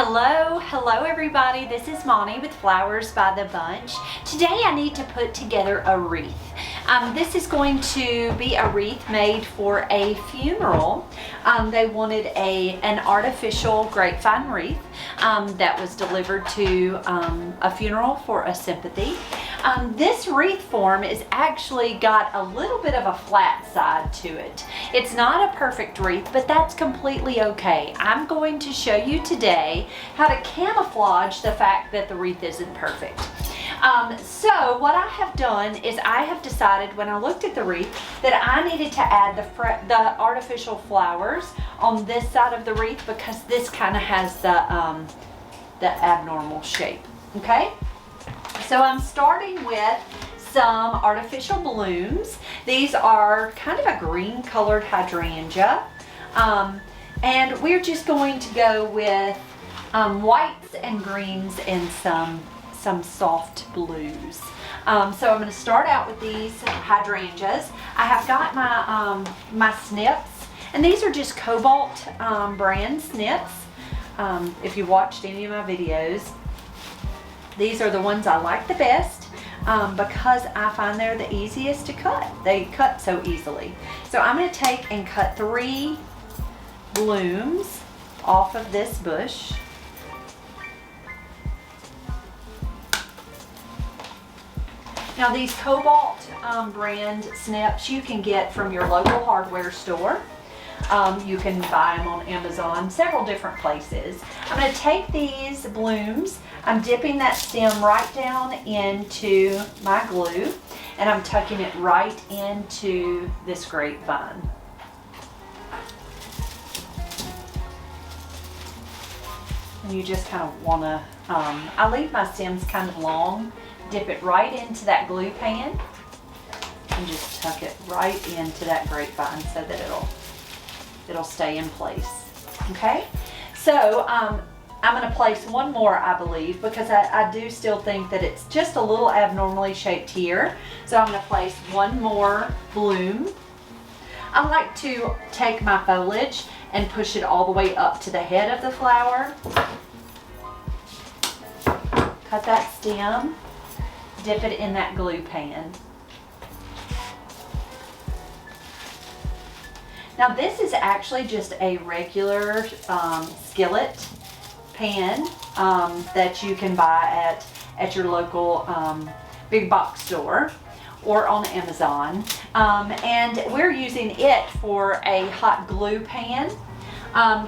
Hello everybody, this is Monty with Flowers by the Bunch. Today I need to put together a wreath. This is going to be a wreath made for a funeral. They wanted an artificial grapevine wreath that was delivered to a funeral for a sympathy. This wreath form is actually got a little bit of a flat side to it. It's not a perfect wreath, but that's completely okay. I'm going to show you today how to camouflage the fact that the wreath isn't perfect. So what I have done is I have decided when I looked at the wreath that I needed to add the artificial flowers on this side of the wreath because this kind of has the abnormal shape. Okay, so I'm starting with some artificial blooms. These are kind of a green colored hydrangea, and we're just going to go with whites and greens and some soft blues. So I'm going to start out with these hydrangeas. I have got my snips, and these are just Cobalt brand snips. If you watched any of my videos, these are the ones I like the best because I find they're the easiest to cut. They cut so easily. So I'm going to take and cut 3 blooms off of this bush. Now these Cobalt brand snips you can get from your local hardware store. You can buy them on Amazon, several different places. I'm going to take these blooms, I'm dipping that stem right down into my glue, and I'm tucking it right into this grapevine. And you just kind of want to, I leave my stems kind of long, dip it right into that glue pan, and just tuck it right into that grapevine so that it'll stay in place. Okay, so I'm going to place one more, I believe, because I do still think that it's just a little abnormally shaped here. So I'm going to place one more bloom. I like to take my foliage and push it all the way up to the head of the flower. Cut that stem, dip it in that glue pan. Now this is actually just a regular skillet pan that you can buy at your local big box store or on Amazon. And we're using it for a hot glue pan.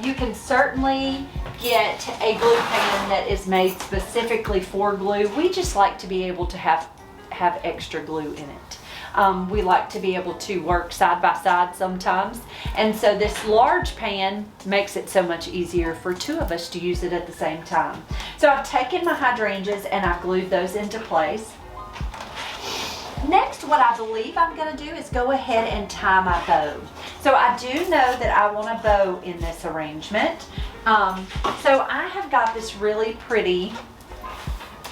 You can certainly get a glue pan that is made specifically for glue. We just like to be able to have extra glue in it. We like to be able to work side by side sometimes, and so this large pan makes it so much easier for 2 of us to use it at the same time. So I've taken my hydrangeas and I've glued those into place. Next, what I believe I'm going to do is go ahead and tie my bow. So I do know that I want a bow in this arrangement. So I have got this really pretty,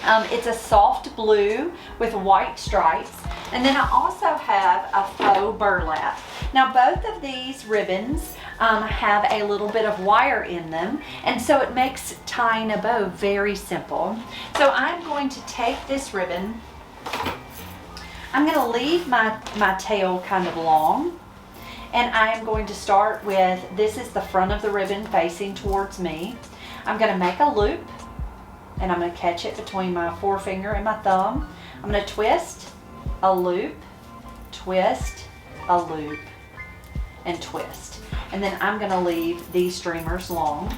it's a soft blue with white stripes. And then I also have a faux burlap. Now both of these ribbons have a little bit of wire in them, and so it makes tying a bow very simple. So I'm going to take this ribbon, I'm going to leave my tail kind of long, and I am going to start with, this is the front of the ribbon facing towards me. I'm going to make a loop, and I'm going to catch it between my forefinger and my thumb. I'm going to twist, a loop, twist, a loop, and twist. And then I'm going to leave these streamers long.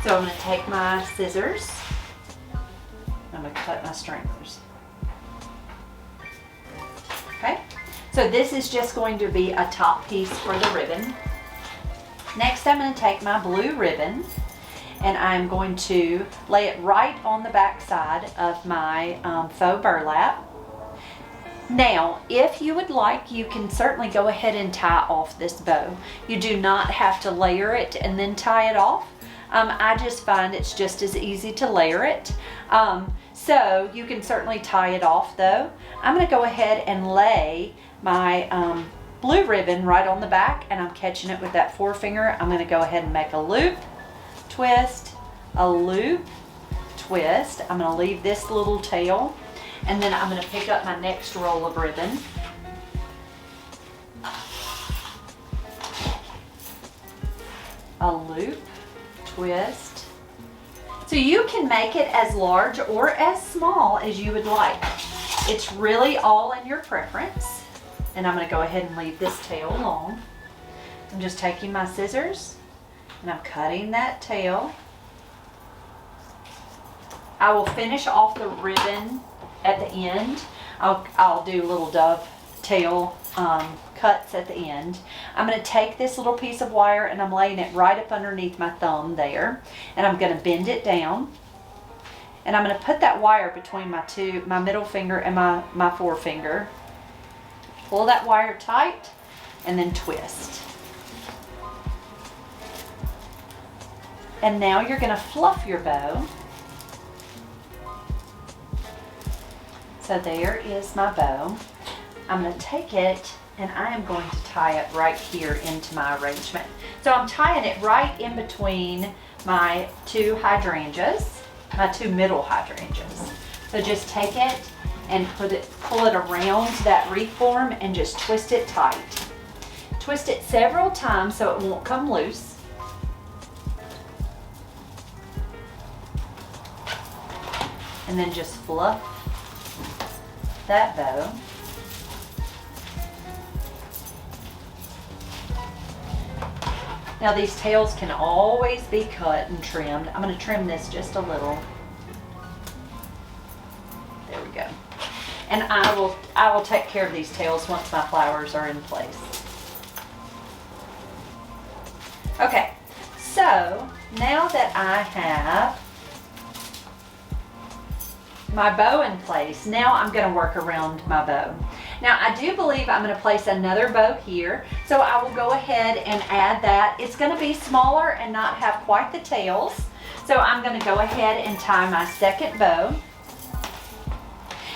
So I'm going to take my scissors, I'm going to cut my streamers. Okay, so this is just going to be a top piece for the ribbon. Next, I'm going to take my blue ribbon and I'm going to lay it right on the back side of my faux burlap. Now, if you would like, you can certainly go ahead and tie off this bow. You do not have to layer it and then tie it off. I just find it's just as easy to layer it. So you can certainly tie it off though. I'm going to go ahead and lay my blue ribbon right on the back, and I'm catching it with that forefinger. I'm going to go ahead and make a loop, twist, a loop, twist. I'm going to leave this little tail, and then I'm going to pick up my next roll of ribbon. A loop, twist. So you can make it as large or as small as you would like. It's really all in your preference. And I'm going to go ahead and leave this tail long. I'm just taking my scissors and I'm cutting that tail. I will finish off the ribbon at the end. I'll do little dovetail cuts at the end. I'm going to take this little piece of wire and I'm laying it right up underneath my thumb there, and I'm going to bend it down, and I'm going to put that wire between my middle finger and my forefinger. Pull that wire tight and then twist. And now you're going to fluff your bow. So there is my bow. I'm going to take it and I am going to tie it right here into my arrangement. So I'm tying it right in between my two hydrangeas, my two middle hydrangeas. So just take it and pull it around that wreath form and just twist it tight. Twist it several times so it won't come loose. And then just fluff that bow. Now these tails can always be cut and trimmed. I'm going to trim this just a little. There we go. And I will take care of these tails once my flowers are in place. Okay, so now that I have my bow in place, now I'm going to work around my bow. Now I do believe I'm going to place another bow here, so I will go ahead and add that. It's going to be smaller and not have quite the tails, so I'm going to go ahead and tie my second bow.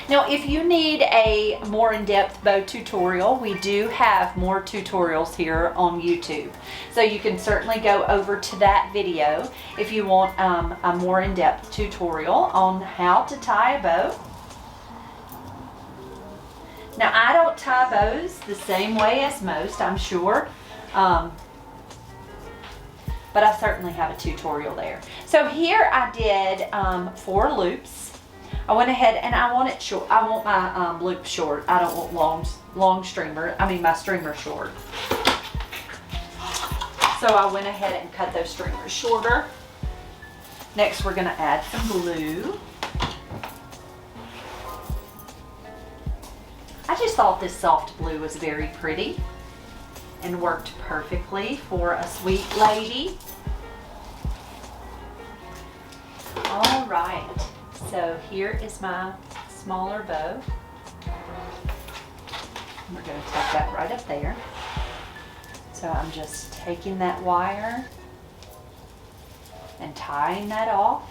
Now if you need a more in-depth bow tutorial, we do have more tutorials here on YouTube, so you can certainly go over to that video if you want a more in-depth tutorial on how to tie a bow. Now I don't tie bows the same way as most, I'm sure, but I certainly have a tutorial there. So here I did 4 loops. I went ahead and I want it short. I want my loop short. I don't want long streamer. I mean my streamer short. So I went ahead and cut those streamers shorter. Next we're going to add some blue. I just thought this soft blue was very pretty and worked perfectly for a sweet lady. All right, so here is my smaller bow. We're going to take that right up there. So I'm just taking that wire and tying that off.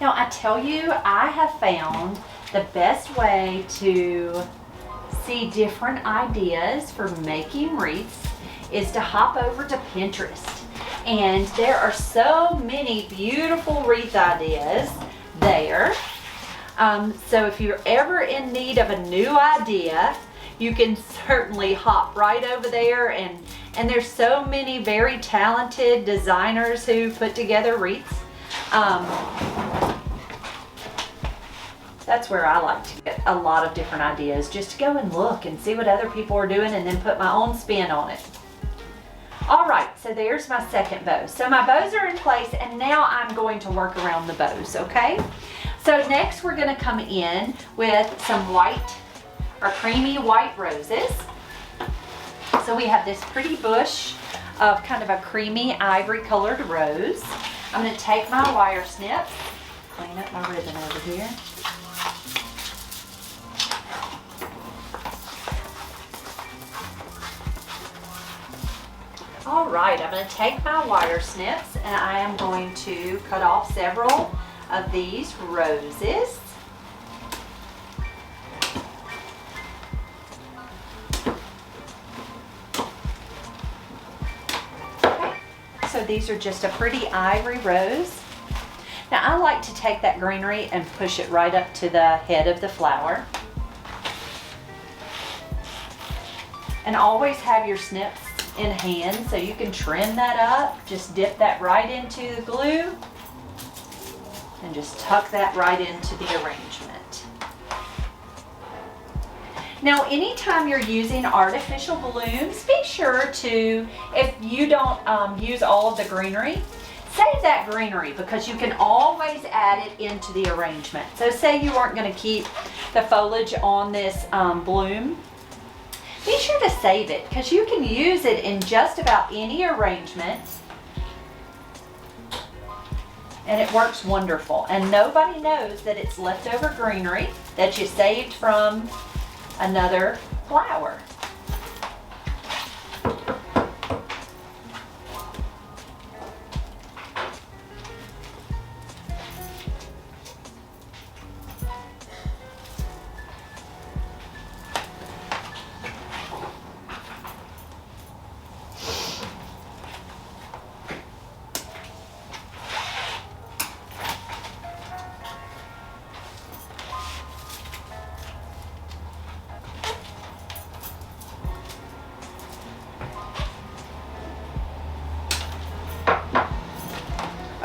Now I tell you, I have found the best way to see different ideas for making wreaths is to hop over to Pinterest. And there are so many beautiful wreath ideas there. So if you're ever in need of a new idea, you can certainly hop right over there, and there's so many very talented designers who put together wreaths. That's where I like to get a lot of different ideas, just to go and look and see what other people are doing and then put my own spin on it. All right, so there's my second bow. So my bows are in place, and now I'm going to work around the bows, okay? So next we're going to come in with some white or creamy white roses. So we have this pretty bush of kind of a creamy ivory colored rose. I'm going to take my wire snip, clean up my ribbon over here. All right, I'm going to take my wire snips and I am going to cut off several of these roses. So these are just a pretty ivory rose. Now I like to take that greenery and push it right up to the head of the flower. And always have your snips in hand so you can trim that up. Just dip that right into the glue and just tuck that right into the arrangement. Now, anytime you're using artificial blooms, be sure to, if you don't use all of the greenery, save that greenery because you can always add it into the arrangement. So say you weren't going to keep the foliage on this bloom, be sure to save it because you can use it in just about any arrangement. And it works wonderful. And nobody knows that it's leftover greenery that you saved from another flower.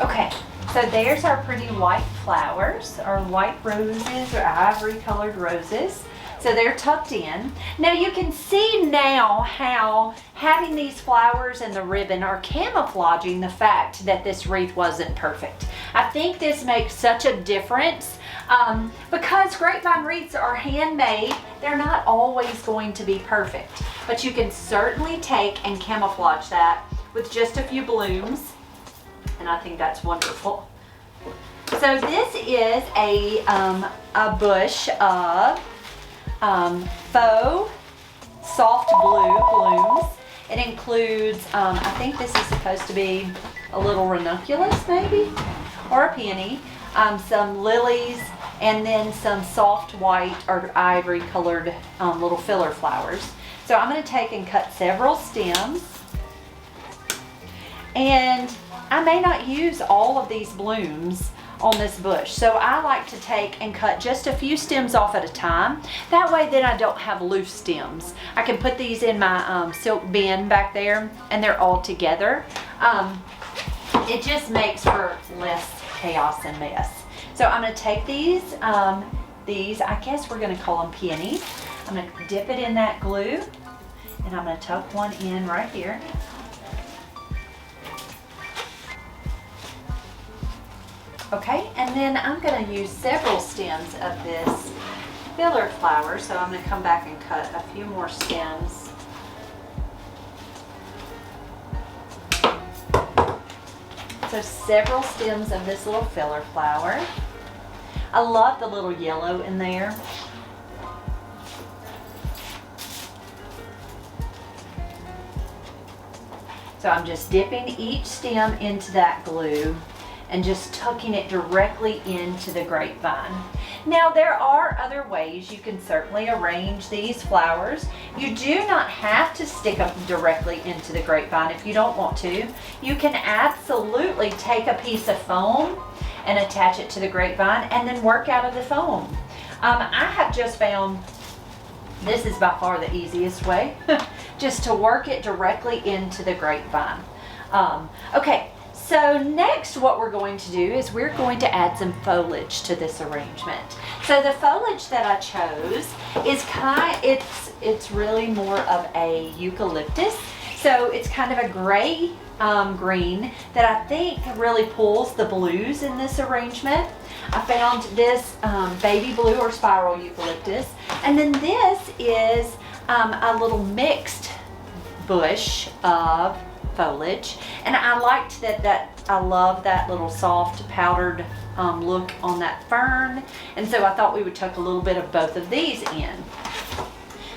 Okay, so there's our pretty white flowers, or white roses, or ivory colored roses. So they're tucked in. Now you can see now how having these flowers and the ribbon are camouflaging the fact that this wreath wasn't perfect. I think this makes such a difference because grapevine wreaths are handmade. They're not always going to be perfect, but you can certainly take and camouflage that with just a few blooms. And I think that's wonderful. So this is a bush of faux soft blue blooms. It includes, I think this is supposed to be a little ranunculus maybe, or a peony, some lilies, and then some soft white or ivory colored little filler flowers. So I'm going to take and cut several stems. And I may not use all of these blooms on this bush, so I like to take and cut just a few stems off at a time. That way then I don't have loose stems. I can put these in my silk bin back there and they're all together. It just makes for less chaos and mess. So I'm going to take these, I guess we're going to call them peonies. I'm going to dip it in that glue and I'm going to tuck one in right here. Okay, and then I'm going to use several stems of this filler flower, so I'm going to come back and cut a few more stems. So several stems of this little filler flower. I love the little yellow in there. So I'm just dipping each stem into that glue and just tucking it directly into the grapevine. Now there are other ways you can certainly arrange these flowers. You do not have to stick them directly into the grapevine if you don't want to. You can absolutely take a piece of foam and attach it to the grapevine and then work out of the foam. I have just found this is by far the easiest way, just to work it directly into the grapevine. Okay. So next what we're going to do is we're going to add some foliage to this arrangement. So the foliage that I chose is it's really more of a eucalyptus. So it's kind of a gray green that I think really pulls the blues in this arrangement. I found this baby blue or spiral eucalyptus. And then this is a little mixed bush of foliage, and I liked that I love that little soft powdered look on that fern, and so I thought we would tuck a little bit of both of these in.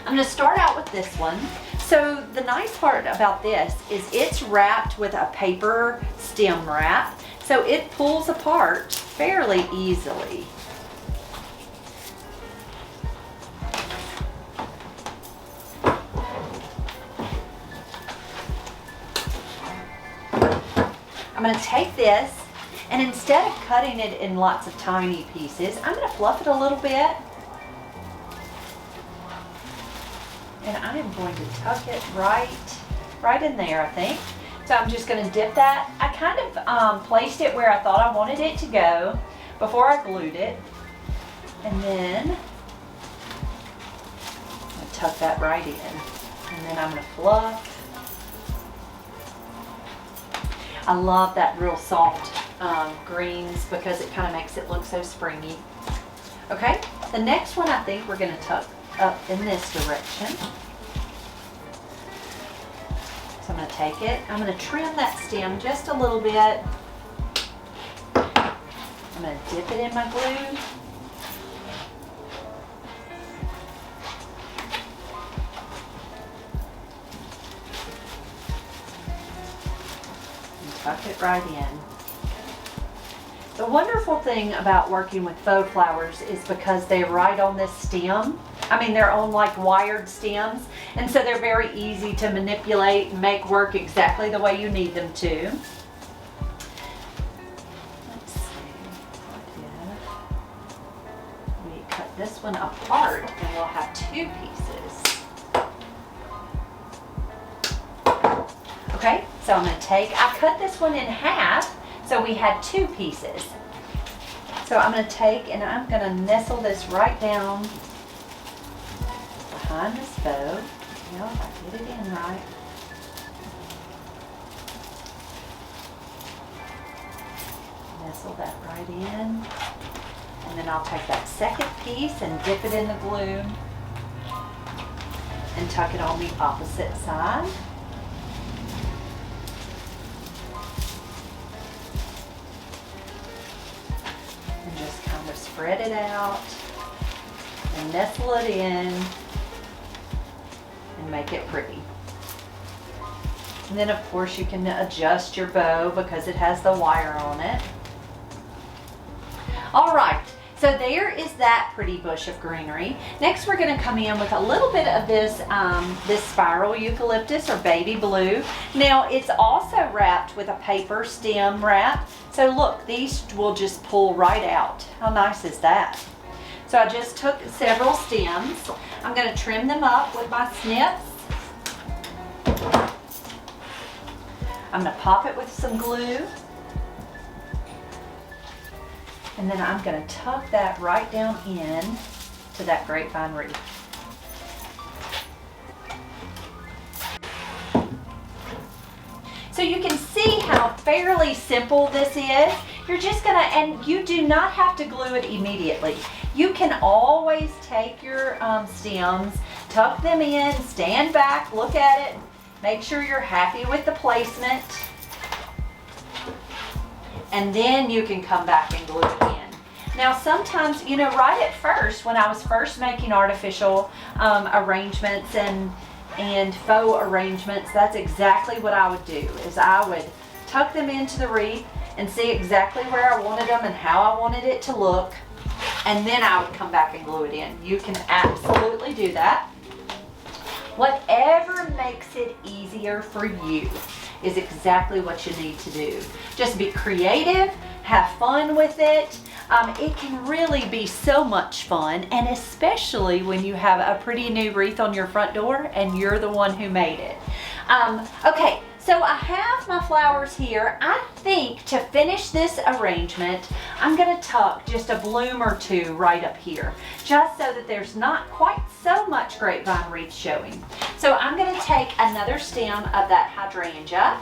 I'm going to start out with this one. So the nice part about this is it's wrapped with a paper stem wrap, so it pulls apart fairly easily. I'm going to take this, and instead of cutting it in lots of tiny pieces, I'm going to fluff it a little bit. And I am going to tuck it right in there, I think. So I'm just going to dip that. I kind of placed it where I thought I wanted it to go before I glued it. And then I'm going to tuck that right in. And then I'm going to fluff. I love that real soft greens because it kind of makes it look so springy. Okay, the next one I think we're going to tuck up in this direction. So I'm going to take it, I'm going to trim that stem just a little bit. I'm going to dip it in my glue. And tuck it right in. The wonderful thing about working with faux flowers is because they're right on this stem. I mean, they're on like wired stems, and so they're very easy to manipulate and make work exactly the way you need them to. Let's see, we cut this one apart and we'll have two pieces. Okay, so I'm going to I cut this one in half, so we had two pieces. So I'm going to take and I'm going to nestle this right down behind this bow. You know, if I get it in right. Nestle that right in. And then I'll take that second piece and dip it in the glue and tuck it on the opposite side. And just kind of spread it out and nestle it in and make it pretty. And then of course you can adjust your bow because it has the wire on it. All right, so there is that pretty bush of greenery. Next we're going to come in with a little bit of this, this spiral eucalyptus or baby blue. Now it's also wrapped with a paper stem wrap. So look, these will just pull right out. How nice is that? So I just took several stems. I'm going to trim them up with my snips. I'm going to pop it with some glue. And then I'm going to tuck that right down in to that grapevine wreath. So you can see how fairly simple this is. You're just gonna, and you do not have to glue it immediately. You can always take your stems, tuck them in, stand back, look at it, make sure you're happy with the placement, and then you can come back and glue it in. Now sometimes, you know, right at first, when I was first making artificial arrangements and faux arrangements, that's exactly what I would do, is I would tuck them into the wreath and see exactly where I wanted them and how I wanted it to look, and then I would come back and glue it in. You can absolutely do that. Whatever makes it easier for you is exactly what you need to do. Just be creative, have fun with it. It can really be so much fun, and especially when you have a pretty new wreath on your front door and you're the one who made it. Okay, so I have my flowers here. I think to finish this arrangement, I'm going to tuck just a bloom or two right up here, just so that there's not quite so much grapevine wreath showing. So I'm going to take another stem of that hydrangea.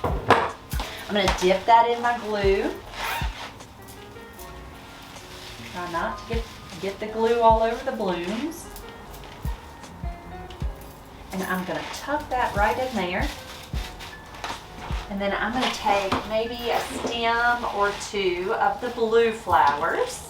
I'm going to dip that in my glue. Try not to get the glue all over the blooms. And I'm going to tuck that right in there. And then I'm going to take maybe a stem or two of the blue flowers.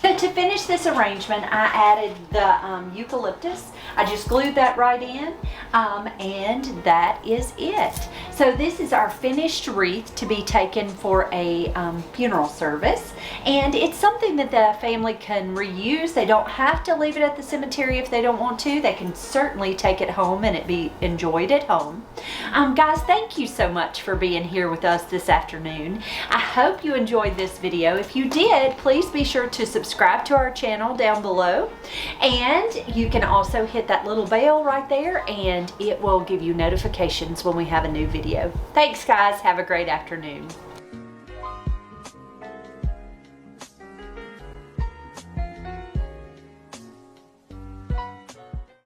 So to finish this arrangement, I added the eucalyptus. I just glued that right in, and that is it. So this is our finished wreath to be taken for a funeral service, and it's something that the family can reuse. They don't have to leave it at the cemetery if they don't want to. They can certainly take it home and it be enjoyed at home. Guys, thank you so much for being here with us this afternoon. I hope you enjoyed this video. If you did, please be sure to subscribe to our channel down below, and you can also hit that little bell right there and it will give you notifications when we have a new video. Thanks guys, have a great afternoon.